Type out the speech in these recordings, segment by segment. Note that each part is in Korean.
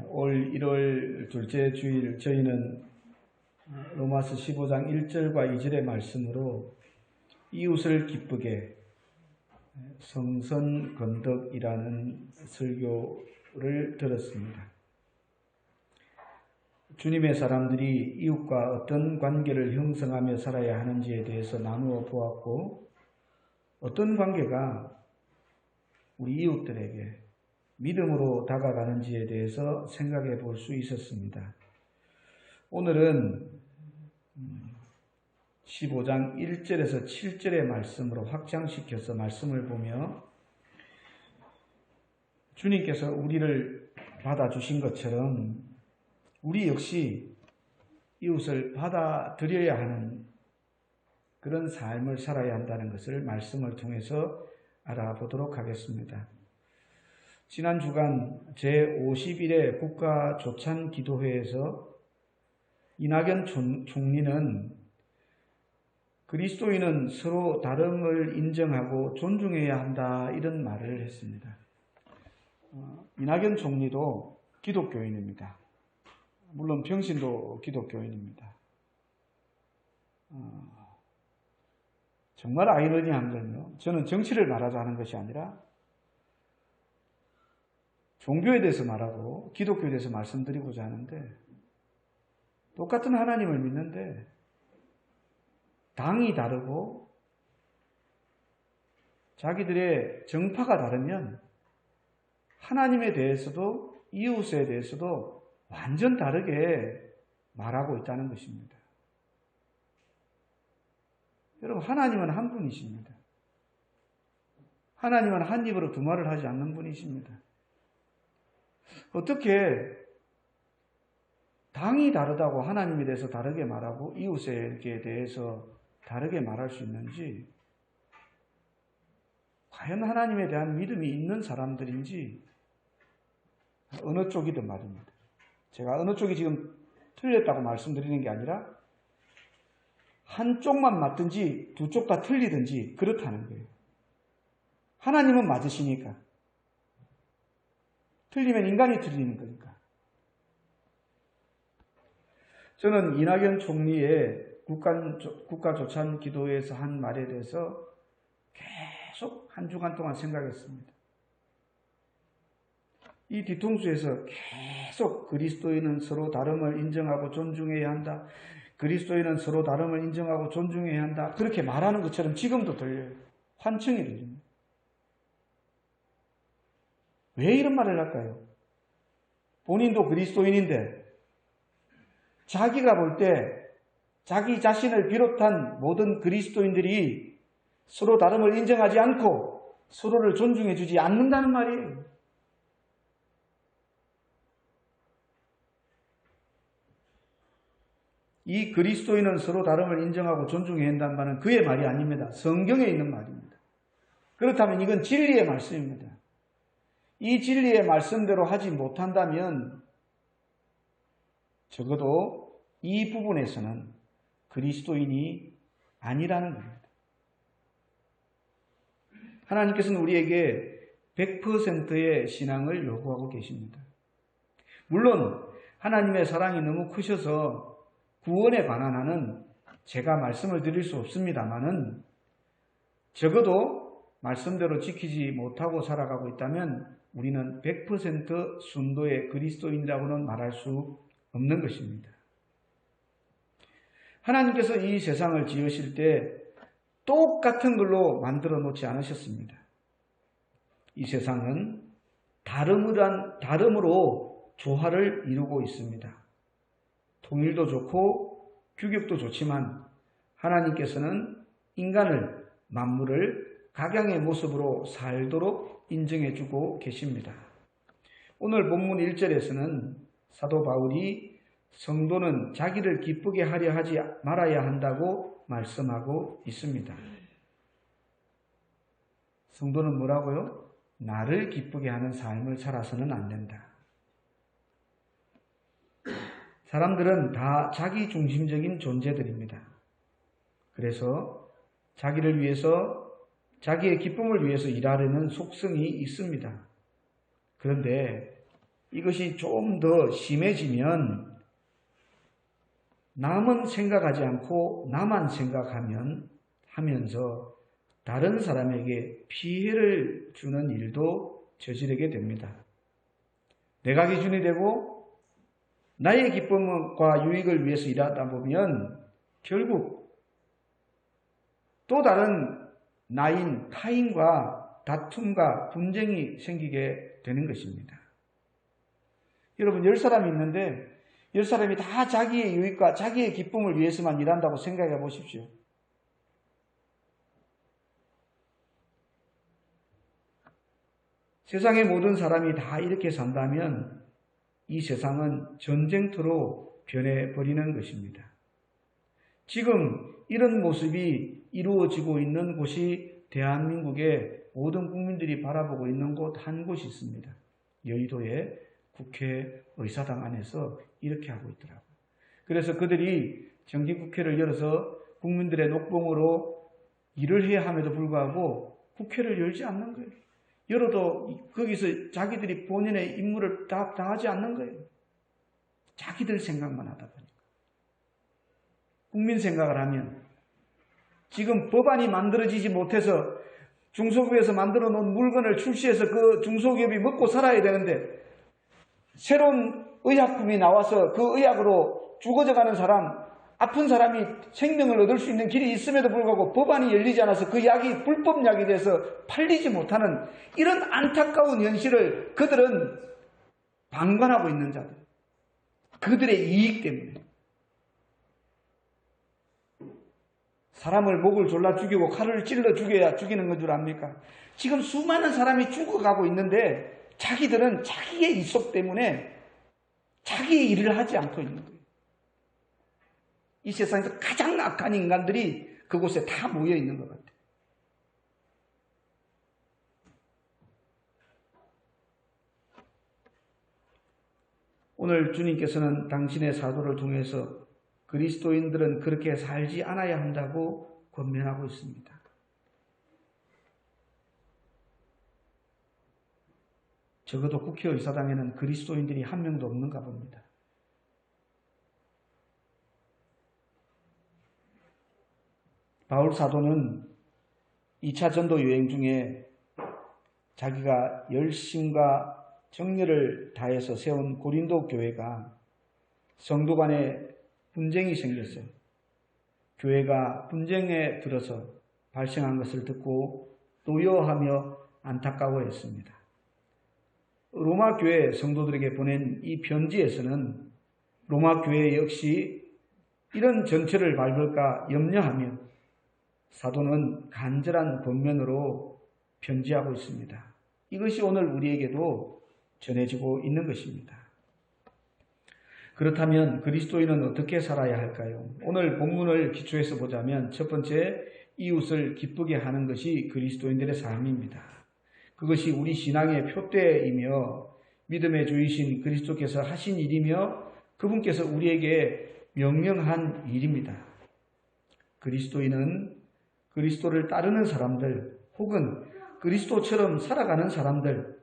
올 1월 둘째 주일 저희는 로마서 15장 1절과 2절의 말씀으로 이웃을 기쁘게 성선건덕이라는 설교를 들었습니다. 주님의 사람들이 이웃과 어떤 관계를 형성하며 살아야 하는지에 대해서 나누어 보았고, 어떤 관계가 우리 이웃들에게 믿음으로 다가가는지에 대해서 생각해 볼 수 있었습니다. 오늘은 15장 1절에서 7절의 말씀으로 확장시켜서 말씀을 보며 주님께서 우리를 받아주신 것처럼 우리 역시 이웃을 받아들여야 하는 그런 삶을 살아야 한다는 것을 말씀을 통해서 알아보도록 하겠습니다. 지난 주간 제51회 국가조찬기도회에서 이낙연 총리는 그리스도인은 서로 다름을 인정하고 존중해야 한다, 이런 말을 했습니다. 이낙연 총리도 기독교인입니다. 물론 평신도 기독교인입니다. 정말 아이러니한 건요, 저는 정치를 말하자 하는 것이 아니라 종교에 대해서 말하고 기독교에 대해서 말씀드리고자 하는데, 똑같은 하나님을 믿는데 당이 다르고 자기들의 정파가 다르면 하나님에 대해서도 이웃에 대해서도 완전 다르게 말하고 있다는 것입니다. 여러분, 하나님은 한 분이십니다. 하나님은 한 입으로 두 말을 하지 않는 분이십니다. 어떻게 당이 다르다고 하나님에 대해서 다르게 말하고 이웃에게 대해서 다르게 말할 수 있는지, 과연 하나님에 대한 믿음이 있는 사람들인지, 어느 쪽이든 말입니다. 제가 어느 쪽이 지금 틀렸다고 말씀드리는 게 아니라 한쪽만 맞든지 두 쪽 다 틀리든지 그렇다는 거예요. 하나님은 맞으시니까. 틀리면 인간이 틀리는 거니까. 저는 이낙연 총리의 국가조찬 기도회에서 한 말에 대해서 계속 한 주간 동안 생각했습니다. 이 뒤통수에서 계속 그리스도인은 서로 다름을 인정하고 존중해야 한다, 그리스도인은 서로 다름을 인정하고 존중해야 한다, 그렇게 말하는 것처럼 지금도 들려요. 환청이 들립니다. 왜 이런 말을 할까요? 본인도 그리스도인인데 자기가 볼 때 자기 자신을 비롯한 모든 그리스도인들이 서로 다름을 인정하지 않고 서로를 존중해 주지 않는다는 말이에요. 이 그리스도인은 서로 다름을 인정하고 존중해야 한다는 말은 그의 말이 아닙니다. 성경에 있는 말입니다. 그렇다면 이건 진리의 말씀입니다. 이 진리의 말씀대로 하지 못한다면 적어도 이 부분에서는 그리스도인이 아니라는 겁니다. 하나님께서는 우리에게 100%의 신앙을 요구하고 계십니다. 물론 하나님의 사랑이 너무 크셔서 구원에 관한 한은 제가 말씀을 드릴 수 없습니다만은, 적어도 말씀대로 지키지 못하고 살아가고 있다면 우리는 100% 순도의 그리스도인이라고는 말할 수 없는 것입니다. 하나님께서 이 세상을 지으실 때 똑같은 걸로 만들어 놓지 않으셨습니다. 이 세상은 다름으로 조화를 이루고 있습니다. 통일도 좋고 규격도 좋지만 하나님께서는 인간을, 만물을 각양의 모습으로 살도록 인정해주고 계십니다. 오늘 본문 1절에서는 사도 바울이 성도는 자기를 기쁘게 하려 하지 말아야 한다고 말씀하고 있습니다. 성도는 뭐라고요? 나를 기쁘게 하는 삶을 살아서는 안 된다. 사람들은 다 자기 중심적인 존재들입니다. 그래서 자기를 위해서 자기의 기쁨을 위해서 일하려는 속성이 있습니다. 그런데 이것이 좀 더 심해지면 남은 생각하지 않고 나만 하면서 다른 사람에게 피해를 주는 일도 저지르게 됩니다. 내가 기준이 되고 나의 기쁨과 유익을 위해서 일하다 보면 결국 또 다른 나인 타인과 다툼과 분쟁이 생기게 되는 것입니다. 여러분 10사람이 있는데 10사람이 다 자기의 유익과 자기의 기쁨을 위해서만 일한다고 생각해 보십시오. 세상의 모든 사람이 다 이렇게 산다면 이 세상은 전쟁터로 변해버리는 것입니다. 지금 이런 모습이 이루어지고 있는 곳이 대한민국의 모든 국민들이 바라보고 있는 곳 한 곳이 있습니다. 여의도의 국회의사당 안에서 이렇게 하고 있더라고요. 그래서 그들이 정기국회를 열어서 국민들의 녹봉으로 일을 해야 함에도 불구하고 국회를 열지 않는 거예요. 열어도 거기서 자기들이 본인의 임무를 다 다하지 않는 거예요. 자기들 생각만 하다 보니까. 국민 생각을 하면 지금 법안이 만들어지지 못해서 중소기업에서 만들어 놓은 물건을 출시해서 그 중소기업이 먹고 살아야 되는데 새로운 의약품이 나와서 그 의약으로 죽어져가는 사람, 아픈 사람이 생명을 얻을 수 있는 길이 있음에도 불구하고 법안이 열리지 않아서 그 약이 불법 약이 돼서 팔리지 못하는 이런 안타까운 현실을 그들은 방관하고 있는 자들. 그들의 이익 때문에. 사람을 목을 졸라 죽이고 칼을 찔러 죽여야 죽이는 건 줄 압니까? 지금 수많은 사람이 죽어가고 있는데 자기들은 자기의 이속 때문에 자기의 일을 하지 않고 있는 거예요. 이 세상에서 가장 악한 인간들이 그곳에 다 모여 있는 것 같아요. 오늘 주님께서는 당신의 사도를 통해서 그리스도인들은 그렇게 살지 않아야 한다고 권면하고 있습니다. 적어도 국회의사당에는 그리스도인들이 한 명도 없는가 봅니다. 바울 사도는 2차 전도 여행 중에 자기가 열심과 정열을 다해서 세운 고린도 교회가 성도 간에 분쟁이 생겼어요. 교회가 분쟁에 들어서 발생한 것을 듣고 노여하며 안타까워했습니다. 로마 교회 성도들에게 보낸 이 편지에서는 로마 교회 역시 이런 전철을 밟을까 염려하며 사도는 간절한 권면으로 편지하고 있습니다. 이것이 오늘 우리에게도 전해지고 있는 것입니다. 그렇다면 그리스도인은 어떻게 살아야 할까요? 오늘 본문을 기초해서 보자면 첫 번째, 이웃을 기쁘게 하는 것이 그리스도인들의 삶입니다. 그것이 우리 신앙의 표대이며 믿음의 주이신 그리스도께서 하신 일이며 그분께서 우리에게 명령한 일입니다. 그리스도인은 그리스도를 따르는 사람들 혹은 그리스도처럼 살아가는 사람들,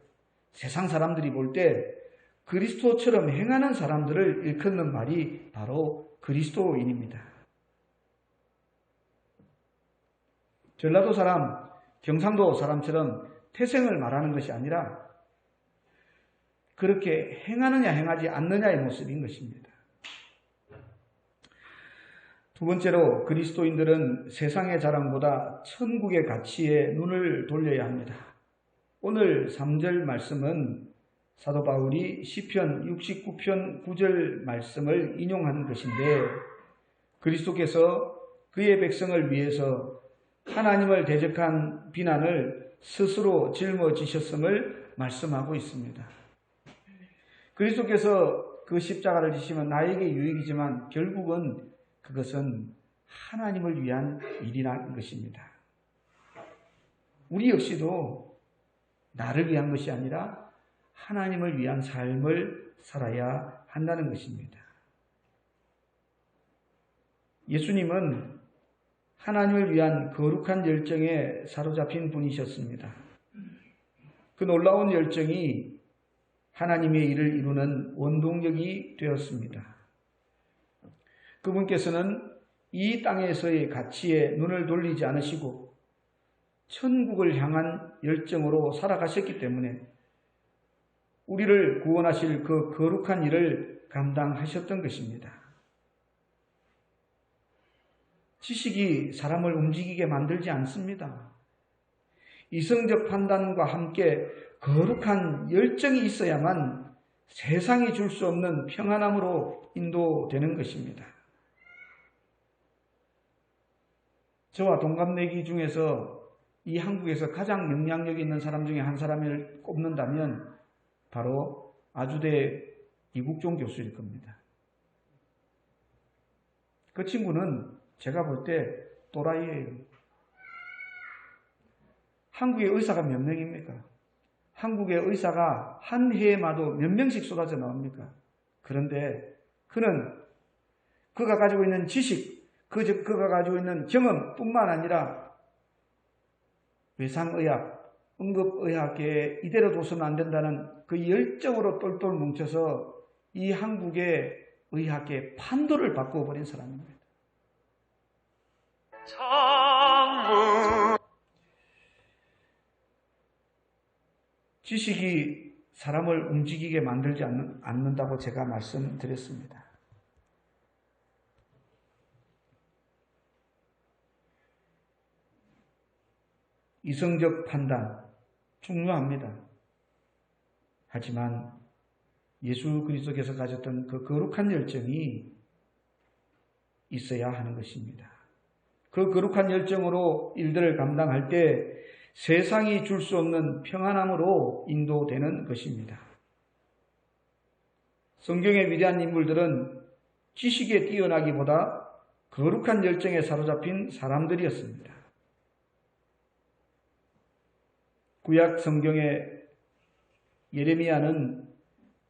세상 사람들이 볼 때 그리스도처럼 행하는 사람들을 일컫는 말이 바로 그리스도인입니다. 전라도 사람, 경상도 사람처럼 태생을 말하는 것이 아니라 그렇게 행하느냐 행하지 않느냐의 모습인 것입니다. 두 번째로 그리스도인들은 세상의 자랑보다 천국의 가치에 눈을 돌려야 합니다. 오늘 3절 말씀은 사도 바울이 시편 69편 9절 말씀을 인용한 것인데 그리스도께서 그의 백성을 위해서 하나님을 대적한 비난을 스스로 짊어지셨음을 말씀하고 있습니다. 그리스도께서 그 십자가를 지시면 나에게 유익이지만 결국은 그것은 하나님을 위한 일이라는 것입니다. 우리 역시도 나를 위한 것이 아니라 하나님을 위한 삶을 살아야 한다는 것입니다. 예수님은 하나님을 위한 거룩한 열정에 사로잡힌 분이셨습니다. 그 놀라운 열정이 하나님의 일을 이루는 원동력이 되었습니다. 그분께서는 이 땅에서의 가치에 눈을 돌리지 않으시고 천국을 향한 열정으로 살아가셨기 때문에 우리를 구원하실 그 거룩한 일을 감당하셨던 것입니다. 지식이 사람을 움직이게 만들지 않습니다. 이성적 판단과 함께 거룩한 열정이 있어야만 세상이 줄 수 없는 평안함으로 인도되는 것입니다. 저와 동갑내기 중에서 이 한국에서 가장 영향력 있는 사람 중에 한 사람을 꼽는다면 바로 아주대 이국종 교수일 겁니다. 그 친구는 제가 볼 때 또라이예요. 한국의 의사가 몇 명입니까? 한국의 의사가 한 해마도 몇 명씩 쏟아져 나옵니까? 그런데 그가 가지고 있는 지식, 그가 가지고 있는 경험뿐만 아니라 외상의학, 응급의학계에 이대로 둬서는 안 된다는 그 열정으로 똘똘 뭉쳐서 이 한국의 의학계의 판도를 바꾸어버린 사람입니다. 지식이 사람을 움직이게 만들지 않는다고 제가 말씀드렸습니다. 이성적 판단 중요합니다. 하지만 예수 그리스도께서 가졌던 그 거룩한 열정이 있어야 하는 것입니다. 그 거룩한 열정으로 일들을 감당할 때 세상이 줄 수 없는 평안함으로 인도되는 것입니다. 성경의 위대한 인물들은 지식에 뛰어나기보다 거룩한 열정에 사로잡힌 사람들이었습니다. 구약 성경의 예레미야는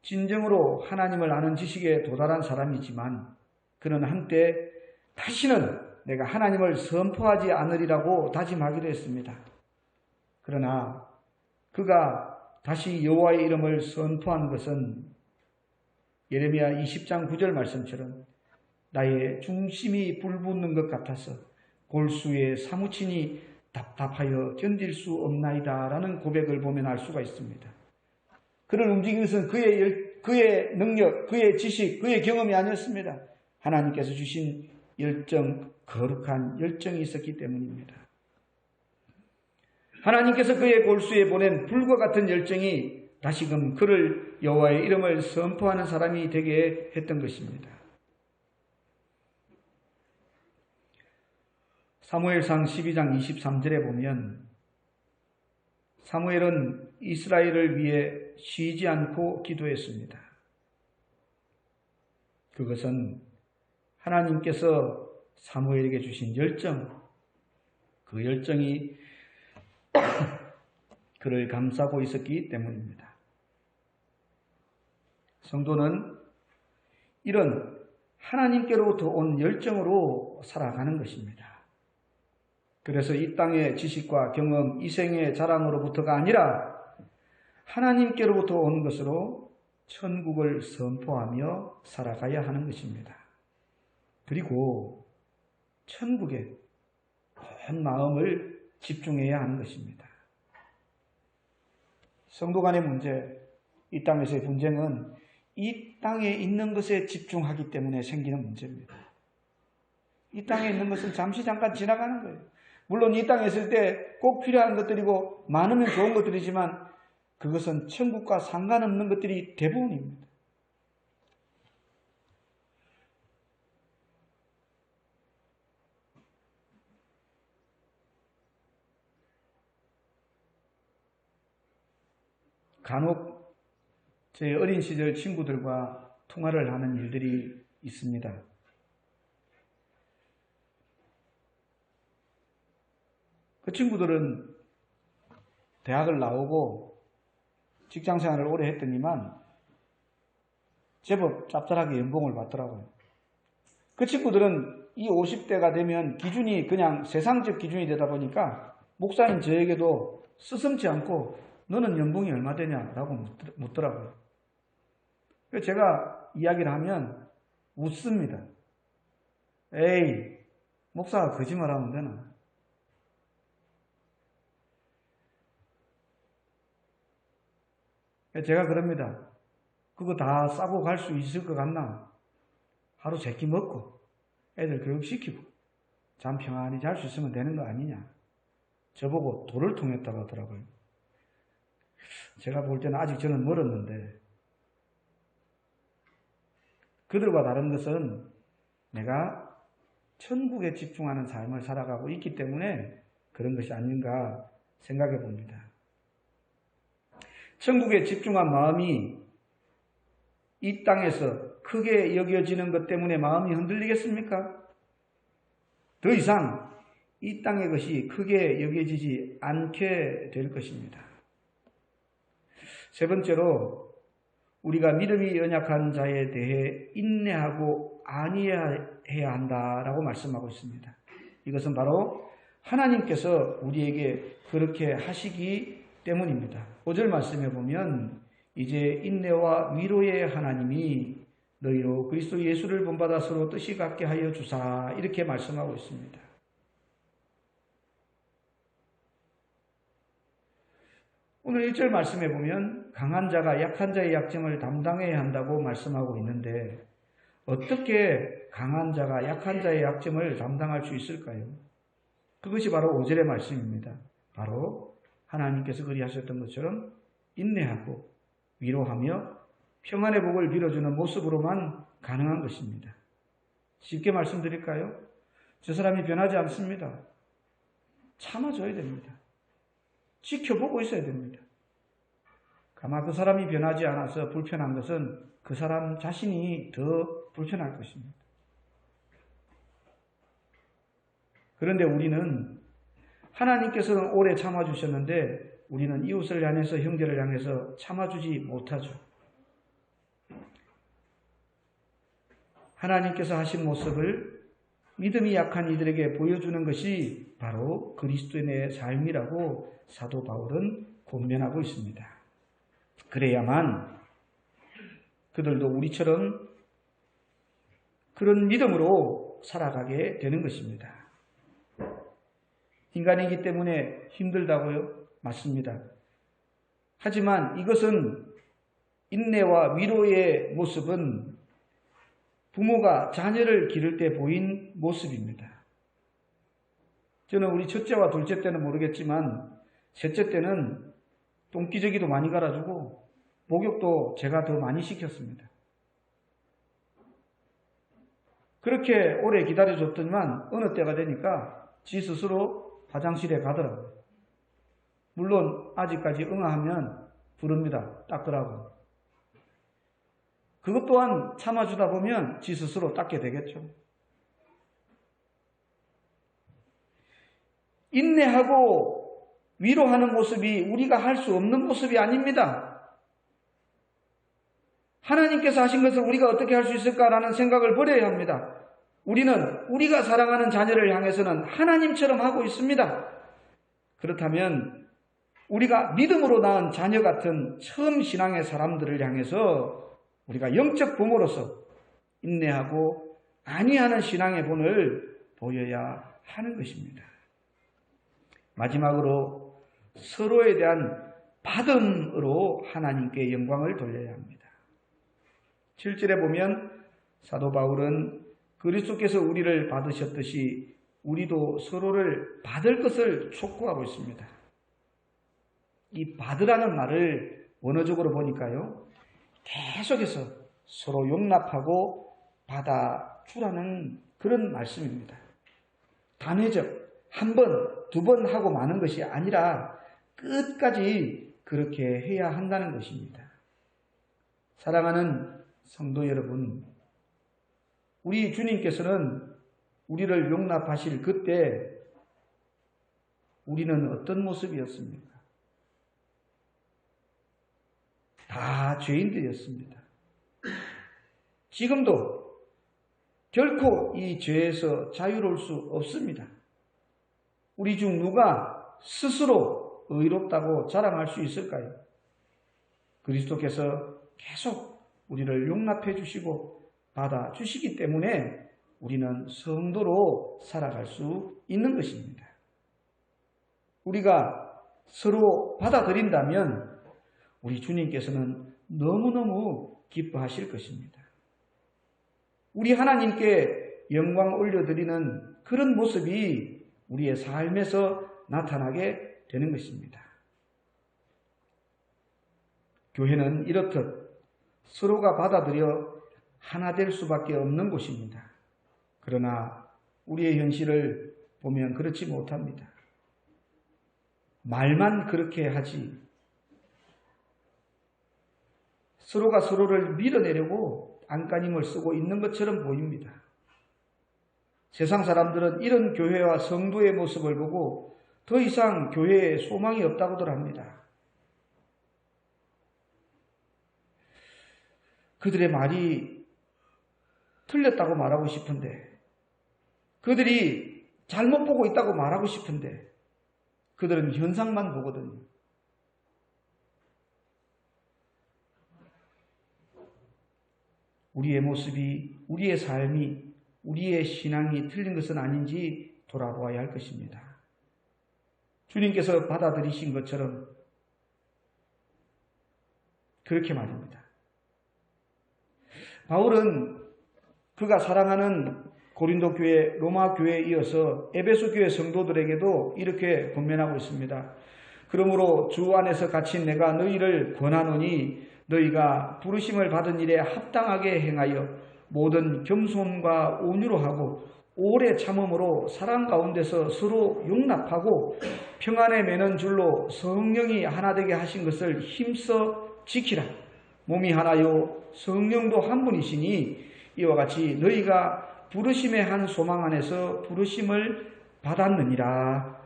진정으로 하나님을 아는 지식에 도달한 사람이지만 그는 한때 다시는 내가 하나님을 선포하지 않으리라고 다짐하기도 했습니다. 그러나 그가 다시 여호와의 이름을 선포한 것은 예레미야 20장 9절 말씀처럼 나의 중심이 불붙는 것 같아서 골수에 사무치니 답답하여 견딜 수 없나이다 라는 고백을 보면 알 수가 있습니다. 그를 움직인 것은 그의 능력, 그의 지식, 그의 경험이 아니었습니다. 하나님께서 주신 열정, 거룩한 열정이 있었기 때문입니다. 하나님께서 그의 골수에 보낸 불과 같은 열정이 다시금 그를 여호와의 이름을 선포하는 사람이 되게 했던 것입니다. 사무엘상 12장 23절에 보면 사무엘은 이스라엘을 위해 쉬지 않고 기도했습니다. 그것은 하나님께서 사무엘에게 주신 열정, 그 열정이 그를 감싸고 있었기 때문입니다. 성도는 이런 하나님께로부터 온 열정으로 살아가는 것입니다. 그래서 이 땅의 지식과 경험, 이 생의 자랑으로부터가 아니라 하나님께로부터 온 것으로 천국을 선포하며 살아가야 하는 것입니다. 그리고 천국에 온 마음을 집중해야 하는 것입니다. 성도 간의 문제, 이 땅에서의 분쟁은 이 땅에 있는 것에 집중하기 때문에 생기는 문제입니다. 이 땅에 있는 것은 잠시 잠깐 지나가는 거예요. 물론 이 땅에 있을 때 꼭 필요한 것들이고 많으면 좋은 것들이지만 그것은 천국과 상관없는 것들이 대부분입니다. 간혹 제 어린 시절 친구들과 통화를 하는 일들이 있습니다. 그 친구들은 대학을 나오고 직장 생활을 오래 했더니만 제법 짭짤하게 연봉을 받더라고요. 그 친구들은 이 50대가 되면 기준이 그냥 세상적 기준이 되다 보니까 목사인 저에게도 스슴지 않고 너는 연봉이 얼마 되냐라고 묻더라고요. 그래서 제가 이야기를 하면 웃습니다. 에이, 목사가 거짓말하면 되나? 제가 그럽니다. 그거 다 싸고 갈 수 있을 것 같나? 하루 세끼 먹고 애들 교육시키고 잠 평안히 잘 수 있으면 되는 거 아니냐? 저보고 도를 통했다고 하더라고요. 제가 볼 때는 아직 저는 멀었는데 그들과 다른 것은 내가 천국에 집중하는 삶을 살아가고 있기 때문에 그런 것이 아닌가 생각해 봅니다. 천국에 집중한 마음이 이 땅에서 크게 여겨지는 것 때문에 마음이 흔들리겠습니까? 더 이상 이 땅의 것이 크게 여겨지지 않게 될 것입니다. 세 번째로 우리가 믿음이 연약한 자에 대해 인내하고 안위해야 한다라고 말씀하고 있습니다. 이것은 바로 하나님께서 우리에게 그렇게 하시기 때문입니다. 5절 말씀에 보면 이제 인내와 위로의 하나님이 너희로 그리스도 예수를 본받아 서로 뜻이 같게 하여 주사 이렇게 말씀하고 있습니다. 오늘 1절 말씀에 보면 강한 자가 약한 자의 약점을 담당해야 한다고 말씀하고 있는데 어떻게 강한 자가 약한 자의 약점을 담당할 수 있을까요? 그것이 바로 5절의 말씀입니다. 바로 하나님께서 그리하셨던 것처럼 인내하고 위로하며 평안의 복을 빌어주는 모습으로만 가능한 것입니다. 쉽게 말씀드릴까요? 저 사람이 변하지 않습니다. 참아줘야 됩니다. 지켜보고 있어야 됩니다. 아마 그 사람이 변하지 않아서 불편한 것은 그 사람 자신이 더 불편할 것입니다. 그런데 우리는 하나님께서는 오래 참아주셨는데 우리는 이웃을 향해서 형제를 향해서 참아주지 못하죠. 하나님께서 하신 모습을 믿음이 약한 이들에게 보여주는 것이 바로 그리스도인의 삶이라고 사도 바울은 권면하고 있습니다. 그래야만 그들도 우리처럼 그런 믿음으로 살아가게 되는 것입니다. 인간이기 때문에 힘들다고요? 맞습니다. 하지만 이것은 인내와 위로의 모습은 부모가 자녀를 기를 때 보인 모습입니다. 저는 우리 첫째와 둘째 때는 모르겠지만 셋째 때는 똥기저귀도 많이 갈아주고 목욕도 제가 더 많이 시켰습니다. 그렇게 오래 기다려줬더니만 어느 때가 되니까 지 스스로 화장실에 가더라고요. 물론 아직까지 응하면 부릅니다. 닦으라고. 그것 또한 참아주다 보면 지 스스로 닦게 되겠죠. 인내하고 위로하는 모습이 우리가 할 수 없는 모습이 아닙니다. 하나님께서 하신 것을 우리가 어떻게 할 수 있을까라는 생각을 버려야 합니다. 우리는 우리가 사랑하는 자녀를 향해서는 하나님처럼 하고 있습니다. 그렇다면 우리가 믿음으로 낳은 자녀 같은 처음 신앙의 사람들을 향해서 우리가 영적 부모로서 인내하고 안위하는 신앙의 본을 보여야 하는 것입니다. 마지막으로 서로에 대한 받음으로 하나님께 영광을 돌려야 합니다. 7절에 보면 사도 바울은 그리스도께서 우리를 받으셨듯이 우리도 서로를 받을 것을 촉구하고 있습니다. 이 받으라는 말을 원어적으로 보니까요, 계속해서 서로 용납하고 받아주라는 그런 말씀입니다. 단회적, 한 번, 두 번 하고 마는 것이 아니라 끝까지 그렇게 해야 한다는 것입니다. 사랑하는 성도 여러분, 우리 주님께서는 우리를 용납하실 그때 우리는 어떤 모습이었습니까? 다 죄인들이었습니다. 지금도 결코 이 죄에서 자유로울 수 없습니다. 우리 중 누가 스스로 의롭다고 자랑할 수 있을까요? 그리스도께서 계속 우리를 용납해 주시고 받아 주시기 때문에 우리는 성도로 살아갈 수 있는 것입니다. 우리가 서로 받아들인다면 우리 주님께서는 너무너무 기뻐하실 것입니다. 우리 하나님께 영광 올려드리는 그런 모습이 우리의 삶에서 나타나게 되는 것입니다. 교회는 이렇듯 서로가 받아들여 하나 될 수밖에 없는 곳입니다. 그러나 우리의 현실을 보면 그렇지 못합니다. 말만 그렇게 하지 서로가 서로를 밀어내려고 안간힘을 쓰고 있는 것처럼 보입니다. 세상 사람들은 이런 교회와 성도의 모습을 보고 더 이상 교회에 소망이 없다고들 합니다. 그들의 말이 틀렸다고 말하고 싶은데, 그들이 잘못 보고 있다고 말하고 싶은데, 그들은 현상만 보거든요. 우리의 모습이, 우리의 삶이, 우리의 신앙이 틀린 것은 아닌지 돌아보아야 할 것입니다. 주님께서 받아들이신 것처럼 그렇게 말입니다. 바울은 그가 사랑하는 고린도 교회, 로마 교회에 이어서 에베소 교회 성도들에게도 이렇게 권면하고 있습니다. 그러므로 주 안에서 갇힌 내가 너희를 권하노니 너희가 부르심을 받은 일에 합당하게 행하여 모든 겸손과 온유로 하고 오래 참음으로 사랑 가운데서 서로 용납하고 평안에 매는 줄로 성령이 하나 되게 하신 것을 힘써 지키라. 몸이 하나요 성령도 한 분이시니 이와 같이 너희가 부르심의 한 소망 안에서 부르심을 받았느니라.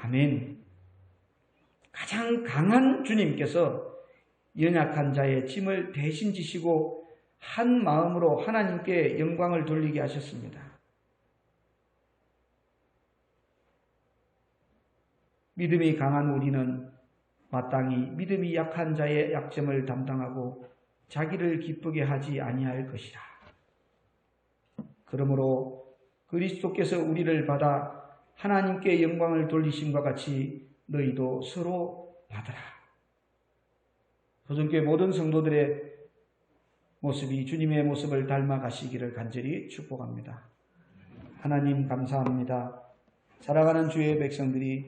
아멘. 가장 강한 주님께서 연약한 자의 짐을 대신 지시고 한 마음으로 하나님께 영광을 돌리게 하셨습니다. 믿음이 강한 우리는 마땅히 믿음이 약한 자의 약점을 담당하고 자기를 기쁘게 하지 아니할 것이라. 그러므로 그리스도께서 우리를 받아 하나님께 영광을 돌리심과 같이 너희도 서로 받으라. 도전교회 모든 성도들의 모습이 주님의 모습을 닮아 가시기를 간절히 축복합니다. 하나님 감사합니다. 사랑하는 주의 백성들이